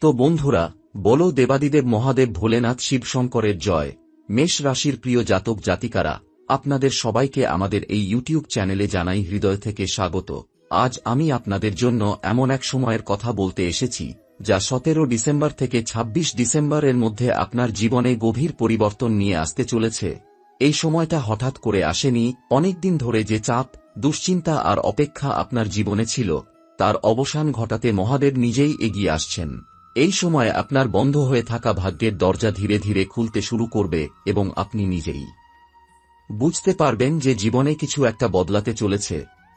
তো বন্ধুরা, বলো দেবাদিদেব মহাদেব ভোলেনাথ শিবশঙ্করের জয়। মেষ রাশির প্রিয় জাতক জাতিকারা, আপনাদের সবাইকে আমাদের এই ইউটিউব চ্যানেলে জানাই হৃদয় থেকে স্বাগত। আজ আমি আপনাদের জন্য এমন এক সময়ের কথা বলতে এসেছি, যা 17 ডিসেম্বর থেকে 26 ডিসেম্বরের মধ্যে আপনার জীবনে গভীর পরিবর্তন নিয়ে আসতে চলেছে। এই সময়টা হঠাৎ করে আসেনি। অনেকদিন ধরে যে চাপ, দুশ্চিন্তা আর অপেক্ষা আপনার জীবনে ছিল, তার অবসান ঘটাতে মহাদেব নিজেই এগিয়ে আসছেন। এই সময় আপনার বন্ধ হয়ে থাকা ভাগ্যের দরজা ধীরে ধীরে খুলতে শুরু করবে এবং আপনি নিজেই বুঝতে পারবেন যে জীবনে কিছু একটা বদলাতে চলেছে।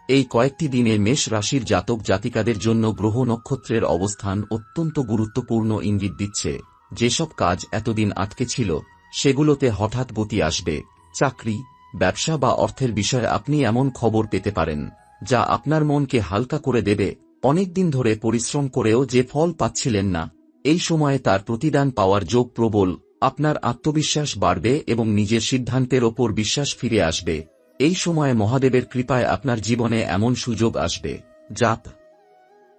এই কয়েকটি দিনে মেষ রাশির জাতক জাতিকাদের জন্য গ্রহ নক্ষত্রের অবস্থান অত্যন্ত গুরুত্বপূর্ণ ইঙ্গিত দিচ্ছে। যেসব কাজ এতদিন আটকে ছিল, সেগুলোতে হঠাৎ গতি আসবে। চাকরি, ব্যবসা বা অর্থের বিষয়ে আপনি এমন খবর পেতে পারেন, যা আপনার মনকে হালকা করে দেবে। অনেকদিন ধরে পরিশ্রম করেও যে ফল পাচ্ছিলেন না, এই সময়ে তার প্রতিদান পাওয়ার যোগ প্রবল। আপনার আত্মবিশ্বাস বাড়বে এবং নিজের সিদ্ধান্তের ওপর বিশ্বাস ফিরে আসবে। এই সময়ে মহাদেবের কৃপায় আপনার জীবনে এমন সুযোগ আসবে, যা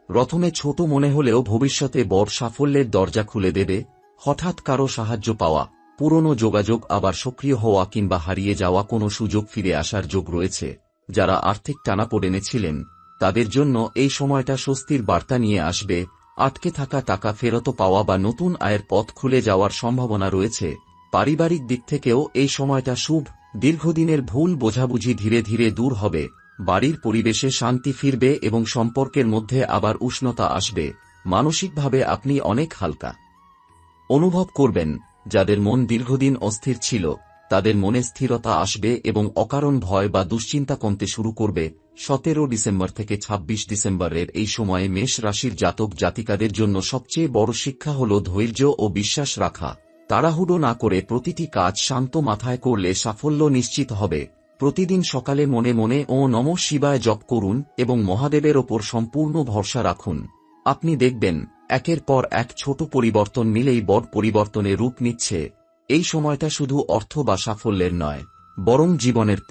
প্রথমে ছোট মনে হলেও ভবিষ্যতে বড় সাফল্যের দরজা খুলে দেবে। হঠাৎ কারো সাহায্য পাওয়া, পুরনো যোগাযোগ আবার সক্রিয় হওয়া কিংবা হারিয়ে যাওয়া কোনো সুযোগ ফিরে আসার যোগ রয়েছে। যারা আর্থিক টানাপোড়েনে ছিলেন, তাদের জন্য এই সময়টা স্বস্তির বার্তা নিয়ে আসবে। আটকে থাকা টাকা ফেরত পাওয়া বা নতুন আয়ের পথ খুলে যাওয়ার সম্ভাবনা রয়েছে। পারিবারিক দিক থেকেও এই সময়টা শুভ। দীর্ঘদিনের ভুল বোঝাবুঝি ধীরে ধীরে দূর হবে। বাড়ির পরিবেশে শান্তি ফিরবে এবং সম্পর্কের মধ্যে আবার উষ্ণতা আসবে। মানসিকভাবে আপনি অনেক হালকা অনুভব করবেন। যাদের মন দীর্ঘদিন অস্থির ছিল, তাদের মনে স্থিরতা আসবে এবং অকারণ ভয় বা দুশ্চিন্তা কমতে শুরু করবে। 17 ডিসেম্বর থেকে 26 ডিসেম্বরের এই সময়ে মেষ রাশির জাতক জাতিকাদের জন্য সবচেয়ে বড় শিক্ষা হল ধৈর্য ও বিশ্বাস রাখা। তাড়াহুড়ো না করে প্রতিটি কাজ শান্ত মাথায় করলে সাফল্য নিশ্চিত হবে। প্রতিদিন সকালে মনে মনে ওম নমঃ শিবায় জপ করুন এবং মহাদেবের ওপর সম্পূর্ণ ভরসা রাখুন। আপনি দেখবেন, একের পর এক ছোট পরিবর্তন মিলেই বড় পরিবর্তনে রূপ নিচ্ছে। এই সময়টা শুধু অর্থ বা সাফল্যের নয়, বরং জীবনের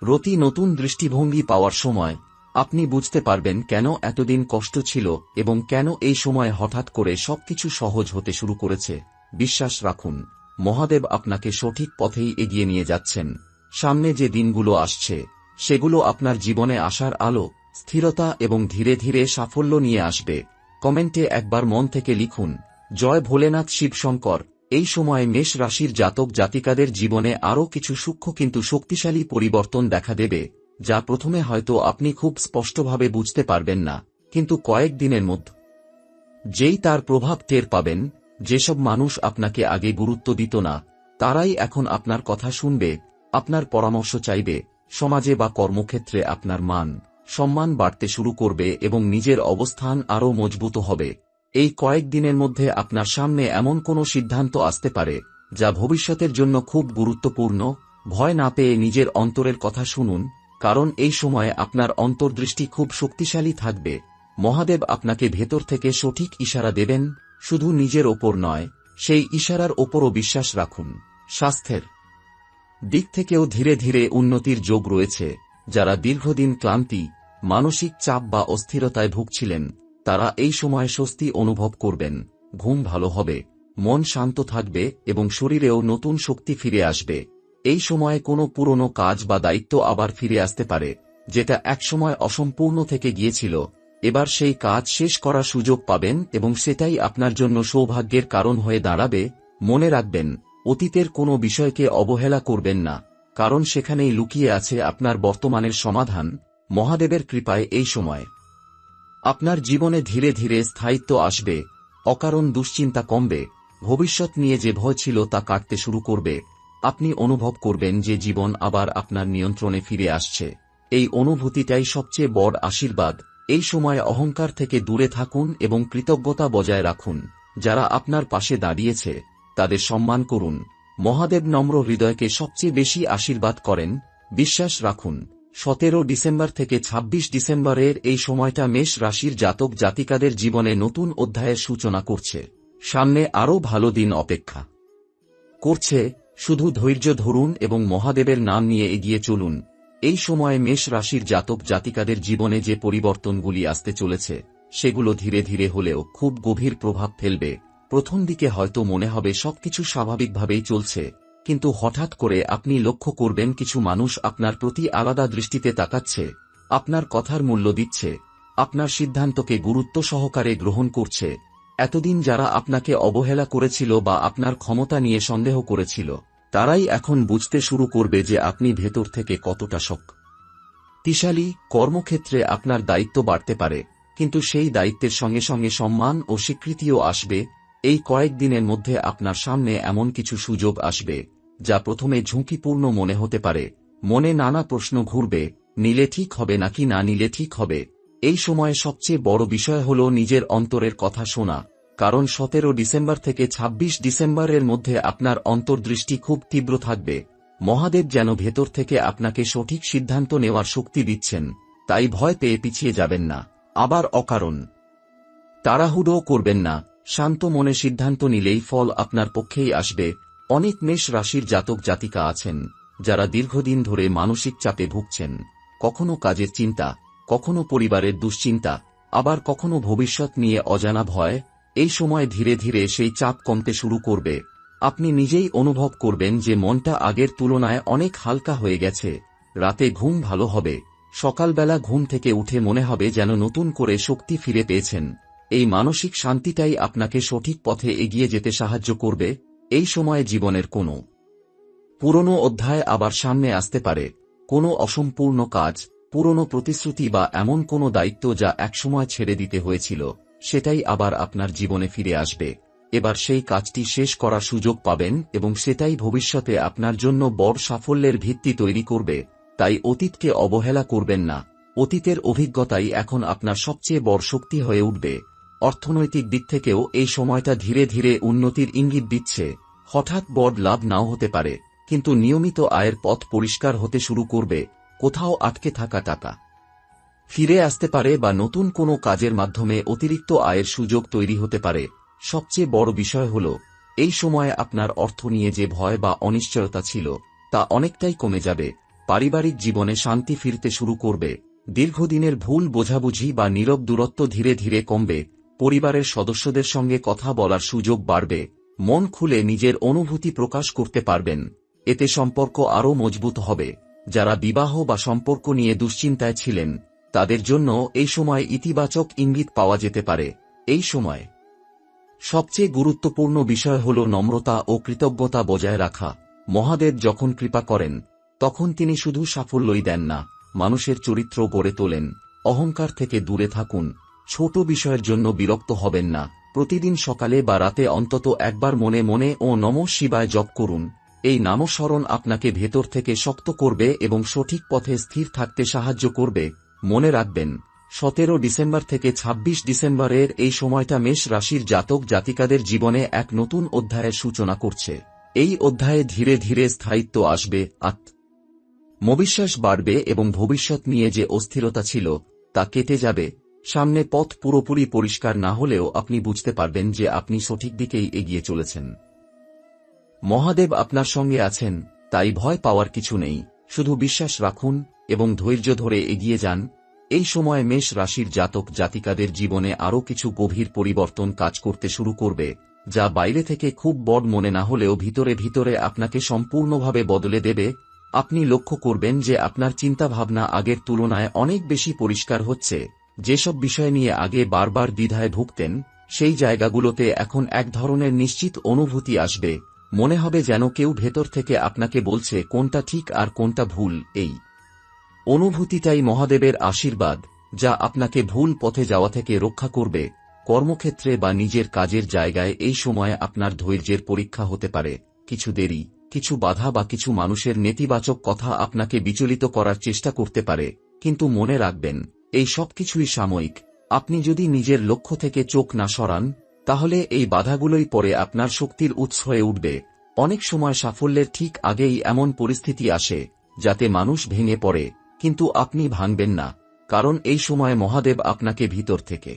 প্রতি নতুন দৃষ্টিভঙ্গি পাওয়ার সময়। আপনি বুঝতে পারবেন কেন এতদিন কষ্ট ছিল এবং কেন এই সময় হঠাৎ করে সবকিছু সহজ হতে শুরু করেছে। বিশ্বাস রাখুন, মহাদেব আপনাকে সঠিক পথেই এগিয়ে নিয়ে যাচ্ছেন। সামনে যে দিনগুলো আসছে, সেগুলো আপনার জীবনে আসার আলো, স্থিরতা এবং ধীরে ধীরে সাফল্য নিয়ে আসবে। কমেন্টে একবার মন থেকে লিখুন, জয় ভোলেনাথ শিবশঙ্কর। এই সময় মেষ রাশির জাতক জাতিকাদের জীবনে আরও কিছু সূক্ষ্ম কিন্তু শক্তিশালী পরিবর্তন দেখা দেবে, যা প্রথমে হয়তো আপনি খুব স্পষ্টভাবে বুঝতে পারবেন না, কিন্তু কয়েক দিনের মধ্যে যেই তার প্রভাব টের পাবেন। যেসব মানুষ আপনাকে আগে গুরুত্ব দিত না, তারাই এখন আপনার কথা শুনবে, আপনার পরামর্শ চাইবে। সমাজে বা কর্মক্ষেত্রে আপনার মান সম্মান বাড়তে শুরু করবে এবং নিজের অবস্থান আরও মজবুত হবে। এই কয়েক দিনের মধ্যে আপনার সামনে এমন কোনো সিদ্ধান্ত আসতে পারে, যা ভবিষ্যতের জন্য খুব গুরুত্বপূর্ণ। ভয় না পেয়ে নিজের অন্তরের কথা শুনুন, কারণ এই সময়ে আপনার অন্তর্দৃষ্টি খুব শক্তিশালী থাকবে। মহাদেব আপনাকে ভেতর থেকে সঠিক ইশারা দেবেন, শুধু নিজের ওপর নয়, সেই ইশারার ওপরও বিশ্বাস রাখুন। স্বাস্থ্যের দিক থেকেও ধীরে ধীরে উন্নতির যোগ রয়েছে। যারা দীর্ঘদিন ক্লান্তি, মানসিক চাপ বা অস্থিরতায় ভুগছিলেন, তারা এই সময় স্বস্তি অনুভব করবেন। ঘুম ভালো হবে, মন শান্ত থাকবে এবং শরীরেও নতুন শক্তি ফিরে আসবে। এই সময়ে কোনো পুরনো কাজ বা দায়িত্ব আবার ফিরে আসতে পারে, যেটা একসময় অসম্পূর্ণ থেকে গিয়েছিল। এবার সেই কাজ শেষ করার সুযোগ পাবেন এবং সেটাই আপনার জন্য সৌভাগ্যের কারণ হয়ে দাঁড়াবে। মনে রাখবেন, অতীতের কোনো বিষয়কে অবহেলা করবেন না, কারণ সেখানেই লুকিয়ে আছে আপনার বর্তমানের সমাধান। মহাদেবের কৃপায় এই সময় আপনার জীবনে ধীরে ধীরে স্থায়িত্ব আসবে, অকারণ দুশ্চিন্তা কমবে, ভবিষ্যৎ নিয়ে যে ভয় ছিল তা কাটতে শুরু করবে। আপনি অনুভব করবেন যে জীবন আবার আপনার নিয়ন্ত্রণে ফিরে আসছে। এই অনুভূতিটাই সবচেয়ে বড় আশীর্বাদ। এই সময় অহংকার থেকে দূরে থাকুন এবং কৃতজ্ঞতা বজায় রাখুন। যারা আপনার পাশে দাঁড়িয়েছে, তাদের সম্মান করুন। মহাদেব নম্র হৃদয়কে সবচেয়ে বেশি আশীর্বাদ করেন। বিশ্বাস রাখুন, 17 ডিসেম্বর থেকে 26 ডিসেম্বরের এই সময়টা মেষ রাশির জাতক জাতিকাদের জীবনে নতুন অধ্যায়ের সূচনা করছে। সামনে আরও ভালো দিন অপেক্ষা করছে। শুধু ধৈর্য ধরুন এবং মহাদেবের নাম নিয়ে এগিয়ে চলুন। এই সময়ে মেষ রাশির জাতক জাতিকাদের জীবনে যে পরিবর্তনগুলি আসতে চলেছে, সেগুলো ধীরে ধীরে হলেও খুব গভীর প্রভাব ফেলবে। প্রথম দিকে হয়তো মনে হবে সবকিছু স্বাভাবিকভাবেই চলছে, কিন্তু হঠাৎ করে আপনি লক্ষ্য করবেন কিছু মানুষ আপনার প্রতি আলাদা দৃষ্টিতে তাকাচ্ছে, আপনার কথার মূল্য দিচ্ছে, আপনার সিদ্ধান্তকে গুরুত্ব সহকারে গ্রহণ করছে। এতদিন যারা আপনাকে অবহেলা করেছিল বা আপনার ক্ষমতা নিয়ে সন্দেহ করেছিল, তারাই এখন বুঝতে শুরু করবে যে আপনি ভেতর থেকে কতটা শক্তিশালী। কর্মক্ষেত্রে আপনার দায়িত্ব বাড়তে পারে, কিন্তু সেই দায়িত্বের সঙ্গে সঙ্গে সম্মান ও স্বীকৃতিও আসবে। এই কয়েকদিনের মধ্যে আপনার সামনে এমন কিছু সুযোগ আসবে যা প্রথমে ঝুঁকিপূর্ণ মনে হতে পারে। মনে নানা প্রশ্ন ঘুরবে, নিলে ঠিক হবে নাকি না নিলে ঠিক হবে। এই সময়ে সবচেয়ে বড় বিষয় হল নিজের অন্তরের কথা শোনা, কারণ 17 ডিসেম্বর থেকে 26 ডিসেম্বরের মধ্যে আপনার অন্তর্দৃষ্টি খুব তীব্র থাকবে। মহাদেব যেন ভেতর থেকে আপনাকে সঠিক সিদ্ধান্ত নেওয়ার শক্তি দিচ্ছেন, তাই ভয় পেয়ে পিছিয়ে যাবেন না। আবার অকারণ তাড়াহুড়ো করবেন না, শান্ত মনে সিদ্ধান্ত নিলেই ফল আপনার পক্ষেই আসবে। অনেক মেষ রাশির জাতক জাতিকা আছেন যারা দীর্ঘদিন ধরে মানসিক চাপে ভুগছেন, কখনো কাজের চিন্তা, কখনো পরিবারের দুশ্চিন্তা, আবার কখনো ভবিষ্যৎ নিয়ে অজানা ভয়। এই সময় ধীরে ধীরে সেই চাপ কমতে শুরু করবে। আপনি নিজেই অনুভব করবেন যে মনটা আগের তুলনায় অনেক হালকা হয়ে গেছে। রাতে ঘুম ভালো হবে, সকালবেলা ঘুম থেকে উঠে মনে হবে যেন নতুন করে শক্তি ফিরে পেয়েছেন। এই মানসিক শান্তিটাই আপনাকে সঠিক পথে এগিয়ে যেতে সাহায্য করবে। এই সময়ে জীবনের কোনো পুরনো অধ্যায় আবার সামনে আসতে পারে, কোনো অসম্পূর্ণ কাজ, পুরনো প্রতিশ্রুতি বা এমন কোনো দায়িত্ব যা একসময় ছেড়ে দিতে হয়েছিল, সেটাই আবার আপনার জীবনে ফিরে আসবে। এবার সেই কাজটি শেষ করার সুযোগ পাবেন এবং সেটাই ভবিষ্যতে আপনার জন্য বড় সাফল্যের ভিত্তি তৈরি করবে। তাই অতীতকে অবহেলা করবেন না, অতীতের অভিজ্ঞতাই এখন আপনার সবচেয়ে বড় শক্তি হয়ে উঠবে। অর্থনৈতিক দিক থেকেও এই সময়টা ধীরে ধীরে উন্নতির ইঙ্গিত দিচ্ছে। হঠাৎ বড় লাভ নাও হতে পারে, কিন্তু নিয়মিত আয়ের পথ পরিষ্কার হতে শুরু করবে। কোথাও আটকে থাকা টাকা ফিরে আসতে পারে বা নতুন কোনো কাজের মাধ্যমে অতিরিক্ত আয়ের সুযোগ তৈরি হতে পারে। সবচেয়ে বড় বিষয় হল, এই সময়ে আপনার অর্থ নিয়ে যে ভয় বা অনিশ্চয়তা ছিল তা অনেকটাই কমে যাবে। পারিবারিক জীবনে শান্তি ফিরতে শুরু করবে। দীর্ঘদিনের ভুল বোঝাবুঝি বা নীরব দূরত্ব ধীরে ধীরে কমবে। পরিবারের সদস্যদের সঙ্গে কথা বলার সুযোগ বাড়বে। মন খুলে নিজের অনুভূতি প্রকাশ করতে পারবেন। এতে সম্পর্ক আরও মজবুত হবে। যারা বিবাহ বা সম্পর্ক নিয়ে দুশ্চিন্তায় ছিলেন, তাদের জন্য এই সময় ইতিবাচক ইঙ্গিত পাওয়া যেতে পারে। এই সময় সবচেয়ে গুরুত্বপূর্ণ বিষয় হল নম্রতা ও কৃতজ্ঞতা বজায় রাখা। মহাদেব যখন কৃপা করেন, তখন তিনি শুধু সাফল্যই দেন না, মানুষের চরিত্র গড়ে তোলেন। অহংকার থেকে দূরে থাকুন, ছোট বিষয়ের জন্য বিরক্ত হবেন না। প্রতিদিন সকালে বা রাতে অন্তত একবার মনে মনে ও নমঃ শিবায় জপ করুন। এই নামস্মরণ আপনাকে ভেতর থেকে শক্ত করবে এবং সঠিক পথে স্থির থাকতে সাহায্য করবে। মনে রাখবেন, 17 ডিসেম্বর থেকে 26 ডিসেম্বরের এই সময়টা মেষ রাশির জাতক জাতিকাদের জীবনে এক নতুন অধ্যায়ের সূচনা করছে। এই অধ্যায়ে ধীরে ধীরে স্থায়িত্ব আসবে, আত্মবিশ্বাস বাড়বে এবং ভবিষ্যৎ নিয়ে যে অস্থিরতা ছিল তা কেটে যাবে। সামনে পথ পুরোপুরি পরিষ্কার না হলেও আপনি বুঝতে পারবেন যে আপনি সঠিক দিকেই এগিয়ে চলেছেন। মহাদেব আপনার সঙ্গে আছেন, তাই ভয় পাওয়ার কিছু নেই। শুধু বিশ্বাস রাখুন এবং ধৈর্য ধরে এগিয়ে যান। এই সময় মেষ রাশির জাতক জাতিকাদের জীবনে আরও কিছু গভীর পরিবর্তন কাজ করতে শুরু করবে, যা বাইরে থেকে খুব বড় মনে না হলেও ভিতরে ভিতরে আপনাকে সম্পূর্ণভাবে বদলে দেবে। আপনি লক্ষ্য করবেন যে আপনার চিন্তাভাবনা আগের তুলনায় অনেক বেশি পরিষ্কার হচ্ছে। যেসব বিষয় নিয়ে আগে বারবার দ্বিধায় ভুগতেন, সেই জায়গাগুলোতে এখন এক ধরনের নিশ্চিত অনুভূতি আসবে। মনে হবে যেন কেউ ভেতর থেকে আপনাকে বলছে কোনটা ঠিক আর কোনটা ভুল। এই অনুভূতিটাই মহাদেবের আশীর্বাদ, যা আপনাকে ভুল পথে যাওয়া থেকে রক্ষা করবে। কর্মক্ষেত্রে বা নিজের কাজের জায়গায় এই সময় আপনার ধৈর্যের পরীক্ষা হতে পারে। কিছু দেরি, কিছু বাধা বা কিছু মানুষের নেতিবাচক কথা আপনাকে বিচলিত করার চেষ্টা করতে পারে, কিন্তু মনে রাখবেন, এই সবকিছুই সাময়িক। আপনি যদি নিজের লক্ষ্য থেকে চোখ না সরান, তাহলে এই বাধাগুলোই পরে আপনার শক্তির উৎস হয়ে উঠবে। অনেক সময় সাফল্যের ঠিক আগেই এমন পরিস্থিতি আসে যাতে মানুষ ভেঙে পড়ে, কিন্তু আপনি ভাঙবেন না, কারণ এই সময় মহাদেব আপনাকে ভিতর থেকে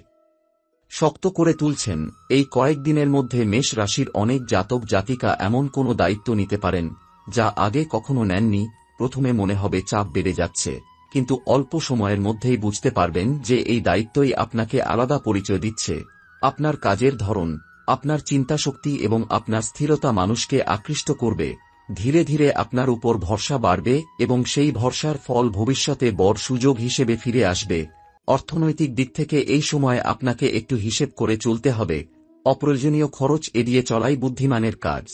শক্ত করে তুলছেন। এই কয়েকদিনের মধ্যে মেষ রাশির অনেক জাতক জাতিকা এমন কোনো দায়িত্ব নিতে পারেন যা আগে কখনো নেননি। প্রথমে মনে হবে চাপ বেড়ে যাচ্ছে, কিন্তু অল্প সময়ের মধ্যেই বুঝতে পারবেন যে এই দায়িত্বই আপনাকে আলাদা পরিচয় দিচ্ছে। আপনার কাজের ধরন, আপনার চিন্তাশক্তি এবং আপনার স্থিরতা মানুষকে আকৃষ্ট করবে। ধীরে ধীরে আপনার উপর ভরসা বাড়বে এবং সেই ভরসার ফল ভবিষ্যতে বড় সুযোগ হিসেবে ফিরে আসবে। অর্থনৈতিক দিক থেকে এই সময় আপনাকে একটু হিসেব করে চলতে হবে। অপ্রয়োজনীয় খরচ এড়িয়ে চলাই বুদ্ধিমানের কাজ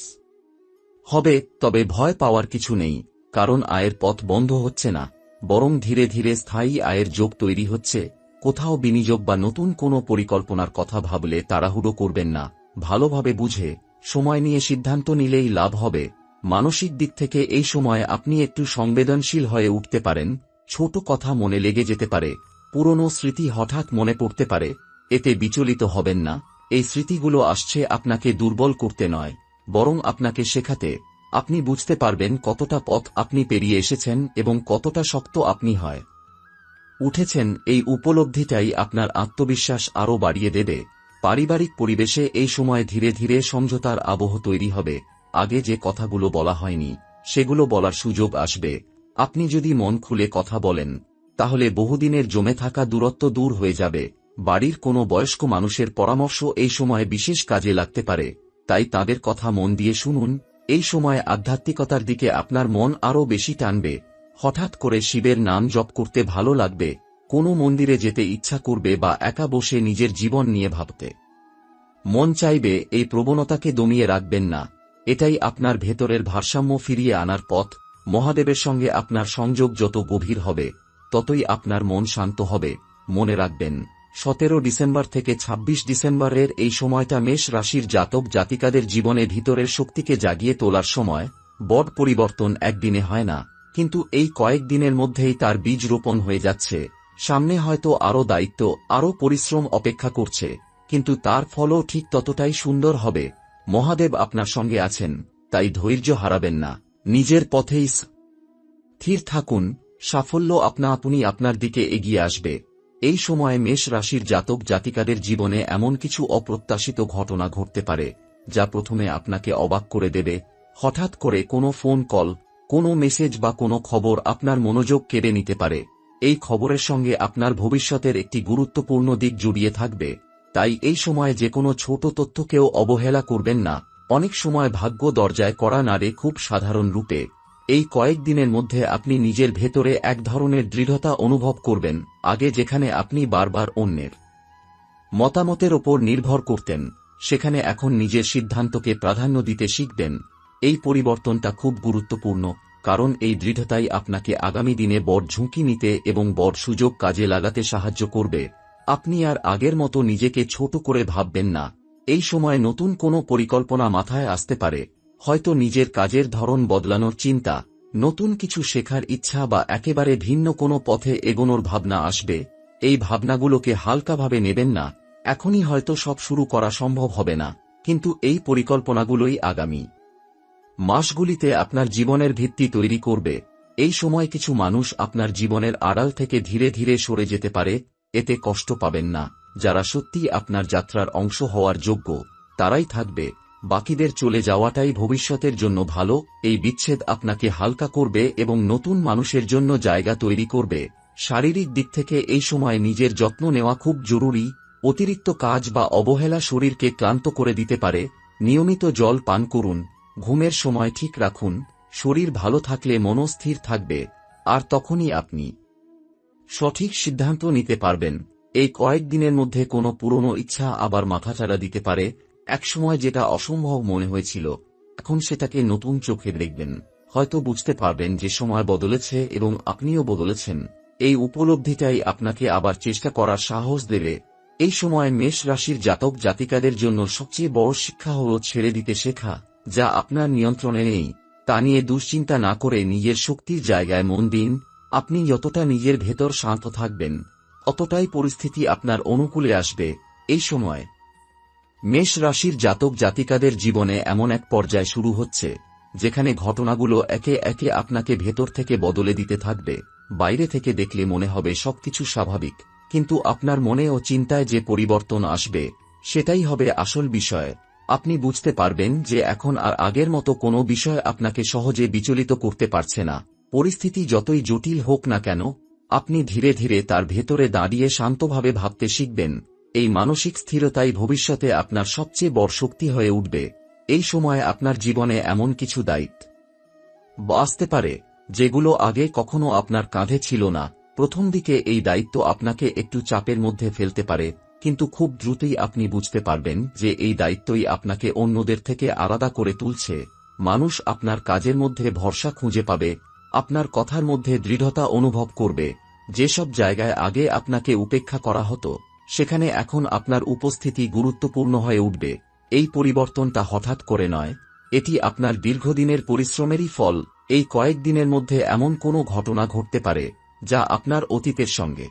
হবে। তবে ভয় পাওয়ার কিছু নেই, কারণ আয়ের পথ বন্ধ হচ্ছে না, বরং ধীরে ধীরে স্থায়ী আয়ের যোগ তৈরি হচ্ছে। কোথাও বিনিয়োগ বা নতুন কোনো পরিকল্পনার কথা ভাবলে তাড়াহুড়ো করবেন না। ভালোভাবে বুঝে সময় নিয়ে সিদ্ধান্ত নিলেই লাভ হবে। মানসিক দিক থেকে এই সময় আপনি একটু সংবেদনশীল হয়ে উঠতে পারেন। ছোট কথা মনে লেগে যেতে পারে, পুরনো স্মৃতি হঠাৎ মনে পড়তে পারে। এতে বিচলিত হবেন না। এই স্মৃতিগুলো আসছে আপনাকে দুর্বল করতে নয়, বরং আপনাকে শেখাতে। আপনি বুঝতে পারবেন কতটা পথ আপনি পেরিয়ে এসেছেন এবং কতটা শক্ত আপনি হয় উঠেছেন। এই উপলব্ধিটাই আপনার আত্মবিশ্বাস আরও বাড়িয়ে দেবে। পারিবারিক পরিবেশে এই সময় ধীরে ধীরে সমঝোতার আবহ তৈরি হবে। আগে যে কথাগুলো বলা হয়নি সেগুলো বলার সুযোগ আসবে। আপনি যদি মন খুলে কথা বলেন, তাহলে বহুদিনের জমে থাকা দূরত্ব দূর হয়ে যাবে। বাড়ির কোনো বয়স্ক মানুষের পরামর্শ এই সময় বিশেষ কাজে লাগতে পারে, তাই তাদের কথা মন দিয়ে শুনুন। এই সময় আধ্যাত্মিকতার দিকে আপনার মন আরও বেশি টানবে। হঠাৎ করে শিবের নাম জপ করতে ভালো লাগবে, কোনো মন্দিরে যেতে ইচ্ছা করবে বা একা বসে নিজের জীবন নিয়ে ভাবতে মন চাইবে। এই প্রবণতাকে দমিয়ে রাখবেন না, এটাই আপনার ভেতরের ভারসাম্য ফিরিয়ে আনার পথ। মহাদেবের সঙ্গে আপনার সংযোগ যত গভীর হবে, ততই আপনার মন শান্ত হবে। মনে রাখবেন, 17 ডিসেম্বর থেকে 26 ডিসেম্বরের এই সময়টা মেষ রাশির জাতক জাতিকাদের জীবনে ভিতরের শক্তিকে জাগিয়ে তোলার সময়। বড় পরিবর্তন একদিনে হয় না, কিন্তু এই কয়েক দিনের মধ্যেই তার বীজ রোপণ হয়ে যাচ্ছে। সামনে হয়তো আরও দায়িত্ব, আরও পরিশ্রম অপেক্ষা করছে, কিন্তু তার ফলও ঠিক ততটাই সুন্দর হবে। মহাদেব আপনার সঙ্গে আছেন, তাই ধৈর্য হারাবেন না। নিজের পথেই স্থির থাকুন, সাফল্য আপনা আপনি আপনার দিকে এগিয়ে আসবে। এই সময়ে মেষ রাশির জাতক জাতিকাদের জীবনে এমন কিছু অপ্রত্যাশিত ঘটনা ঘটতে পারে, যা প্রথমে আপনাকে অবাক করে দেবে। হঠাৎ করে কোনো ফোন কল, কোনো মেসেজ বা কোনো খবর আপনার মনোযোগ কেড়ে নিতে পারে। এই খবরের সঙ্গে আপনার ভবিষ্যতের একটি গুরুত্বপূর্ণ দিক জড়িয়ে থাকবে। তাই এই সময় যে কোনো ছোট তথ্যকেও অবহেলা করবেন না। অনেক সময় ভাগ্য দরজায় কড়া নাড়ে খুব সাধারণ রূপে। এই কয়েক দিনের মধ্যে আপনি নিজের ভেতরে এক ধরনের দৃঢ়তা অনুভব করবেন। আগে যেখানে আপনি বারবার অন্যের মতামতের ওপর নির্ভর করতেন, সেখানে এখন নিজের সিদ্ধান্তকে প্রাধান্য দিতে শিখবেন। এই পরিবর্তনটা খুব গুরুত্বপূর্ণ, কারণ এই দৃঢ়তাই আপনাকে আগামী দিনে বড় ঝুঁকি নিতে এবং বড় সুযোগ কাজে লাগাতে সাহায্য করবে। আপনি আর আগের মতো নিজেকে ছোট করে ভাববেন না। এই সময় নতুন কোনো পরিকল্পনা মাথায় আসতে পারে, হয়তো নিজের কাজের ধরন বদলানোর চিন্তা, নতুন কিছু শেখার ইচ্ছা বা একেবারে ভিন্ন কোনো পথে এগোনোর ভাবনা আসবে। এই ভাবনাগুলোকে হালকাভাবে নেবেন না। এখনই হয়তো সব শুরু করা সম্ভব হবে না, কিন্তু এই পরিকল্পনাগুলোই আগামী মাসগুলিতে আপনার জীবনের ভিত্তি তৈরি করবে। এই সময় কিছু মানুষ আপনার জীবনের আড়াল থেকে ধীরে ধীরে সরে যেতে পারে, এতে কষ্ট পাবেন না। যারা সত্যিই আপনার যাত্রার অংশ হওয়ার যোগ্য, তারাই থাকবে। বাকিদের চলে যাওয়াটাই ভবিষ্যতের জন্য ভালো। এই বিচ্ছেদ আপনাকে হালকা করবে এবং নতুন মানুষের জন্য জায়গা তৈরি করবে। শারীরিক দিক থেকে এই সময় নিজের যত্ন নেওয়া খুব জরুরি। অতিরিক্ত কাজ বা অবহেলা শরীরকে ক্লান্ত করে দিতে পারে। নিয়মিত জল পান করুন, ঘুমের সময় ঠিক রাখুন। শরীর ভালো থাকলে মনও স্থির থাকবে, আর তখনই আপনি সঠিক সিদ্ধান্ত নিতে পারবেন। এই কয়েক দিনের মধ্যে কোনো পুরনো ইচ্ছা আবার মাথাচাড়া দিতে পারে। একসময় যেটা অসম্ভব মনে হয়েছিল, এখন সেটাকে নতুন চোখে দেখবেন। হয়তো বুঝতে পারবেন যে সময় বদলেছে এবং আপনিও বদলেছেন। এই উপলব্ধিটাই আপনাকে আবার চেষ্টা করার সাহস দেবে। এই সময় মেষ রাশির জাতক জাতিকাদের জন্য সবচেয়ে বড় শিক্ষা হল ছেড়ে দিতে শেখা। যা আপনার নিয়ন্ত্রণে নেই, তা নিয়ে দুশ্চিন্তা না করে নিজের শক্তির জায়গায় মন দিন। আপনি যতটা নিজের ভেতর শান্ত থাকবেন, ততটাই পরিস্থিতি আপনার অনুকূলে আসবে। এই সময় মেষ রাশির জাতক জাতিকাদের জীবনে এমন এক পর্যায় শুরু হচ্ছে, যেখানে ঘটনাগুলো একে একে আপনাকে ভেতর থেকে বদলে দিতে থাকবে। বাইরে থেকে দেখলে মনে হবে সবকিছু স্বাভাবিক, কিন্তু আপনার মনে ও চিন্তায় যে পরিবর্তন আসবে, সেটাই হবে আসল বিষয়। আপনি বুঝতে পারবেন যে এখন আর আগের মতো কোনো বিষয় আপনাকে সহজে বিচলিত করতে পারছে না। পরিস্থিতি যতই জটিল হোক না কেন, আপনি ধীরে ধীরে তার ভেতরে দাঁড়িয়ে শান্তভাবে ভাবতে শিখবেন। এই মানসিক স্থিরতাই ভবিষ্যতে আপনার সবচেয়ে বড় শক্তি হয়ে উঠবে। এই সময়ে আপনার জীবনে এমন কিছু দায়িত্ব আসতে পারে যেগুলো আগে কখনো আপনার কাঁধে ছিল না। প্রথম দিকে এই দায়িত্ব আপনাকে একটু চাপের মধ্যে ফেলতে পারে, কিন্তু খুব দ্রুতই আপনি বুঝতে পারবেন যে এই দায়িত্বই আপনাকে অন্যদের থেকে আলাদা করে তুলছে। মানুষ আপনার কাজের মধ্যে ভরসা খুঁজে পাবে, আপনার কথার মধ্যে দৃঢ়তা অনুভব করবে। যেসব জায়গায় আগে আপনাকে উপেক্ষা করা হতো, সেখানে এখন আপনার উপস্থিতি গুরুত্বপূর্ণ হয়ে উঠবে। এই পরিবর্তনটা হঠাৎ করে নয়, এটি আপনার দীর্ঘদিনের পরিশ্রমেরই ফল। এই কয়েকদিনের মধ্যে এমন কোনো ঘটনা ঘটতে পারে যা আপনার অতীতের সঙ্গে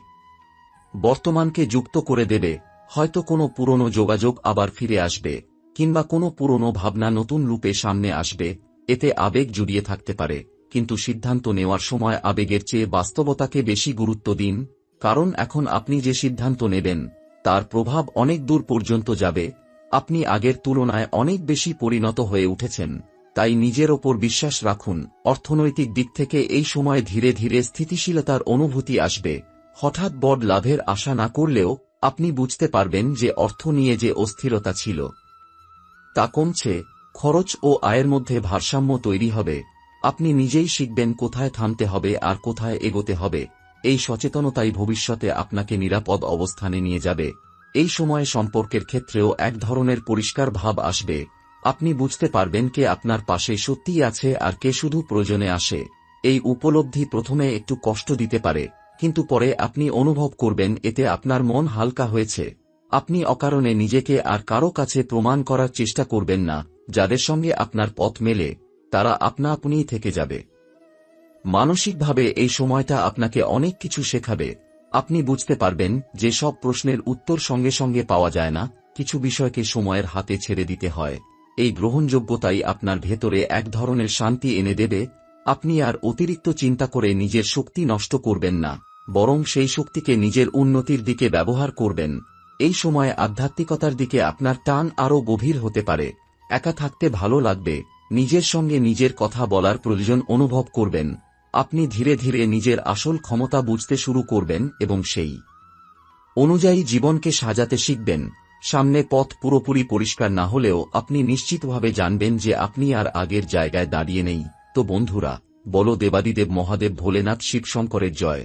বর্তমানকে যুক্ত করে দেবে। হয়তো কোনো পুরনো যোগাযোগ আবার ফিরে আসবে, কিংবা কোনো পুরনো ভাবনা নতুন রূপে সামনে আসবে। এতে আবেগ জড়িয়ে থাকতে পারে, কিন্তু সিদ্ধান্ত নেওয়ার সময় আবেগের চেয়ে বাস্তবতাকে বেশি গুরুত্ব দিন। কারণ এখন আপনি যে সিদ্ধান্ত নেবেন তার প্রভাব অনেক দূর পর্যন্ত যাবে। আপনি আগের তুলনায় অনেক বেশি পরিণত হয়ে উঠেছেন, তাই নিজের ওপর বিশ্বাস রাখুন। অর্থনৈতিক দিক থেকে এই সময় ধীরে ধীরে স্থিতিশীলতার অনুভূতি আসবে। হঠাৎ বড় লাভের আশা না করলেও আপনি বুঝতে পারবেন যে অর্থ নিয়ে যে অস্থিরতা ছিল তা কমছে। খরচ ও আয়ের মধ্যে ভারসাম্য তৈরি হবে। আপনি নিজেই শিখবেন কোথায় থামতে হবে আর কোথায় এগোতে হবে। এই সচেতনতাই ভবিষ্যতে আপনাকে নিরাপদ অবস্থানে নিয়ে যাবে। এই সময়ে সম্পর্কের ক্ষেত্রেও এক ধরনের পরিষ্কার ভাব আসবে। আপনি বুঝতে পারবেন কে আপনার পাশে সত্যিই আছে আর কে শুধু প্রয়োজনে আসে। এই উপলব্ধি প্রথমে একটু কষ্ট দিতে পারে, কিন্তু পরে আপনি অনুভব করবেন এতে আপনার মন হালকা হয়েছে। আপনি অকারণে নিজেকে আর কারো কাছে প্রমাণ করার চেষ্টা করবেন না। যাদের সঙ্গে আপনার পথ মেলে তারা আপনা আপনিই থেকে যাবে। মানসিকভাবে এই সময়টা আপনাকে অনেক কিছু শেখাবে। আপনি বুঝতে পারবেন যে সব প্রশ্নের উত্তর সঙ্গে সঙ্গে পাওয়া যায় না, কিছু বিষয়কে সময়ের হাতে ছেড়ে দিতে হয়। এই গ্রহণযোগ্যতাই আপনার ভেতরে এক ধরনের শান্তি এনে দেবে। আপনি আর অতিরিক্ত চিন্তা করে নিজের শক্তি নষ্ট করবেন না, বরং সেই শক্তিকে নিজের উন্নতির দিকে ব্যবহার করবেন। এই সময়ে আধ্যাত্মিকতার দিকে আপনার টান আরও গভীর হতে পারে। একা থাকতে ভালো লাগবে, নিজের সঙ্গে নিজের কথা বলার প্রয়োজন অনুভব করবেন। আপনি ধীরে ধীরে নিজের আসল ক্ষমতা বুঝতে শুরু করবেন এবং সেই অনুযায়ী জীবনকে সাজাতে শিখবেন। সামনে পথ পুরোপুরি পরিষ্কার না হলেও আপনি নিশ্চিতভাবে জানবেন যে আপনি আর আগের জায়গায় দাঁড়িয়ে নেই। তো বন্ধুরা, বলো দেবাদিদেব মহাদেব ভোলেনাথ শিবশঙ্করের জয়।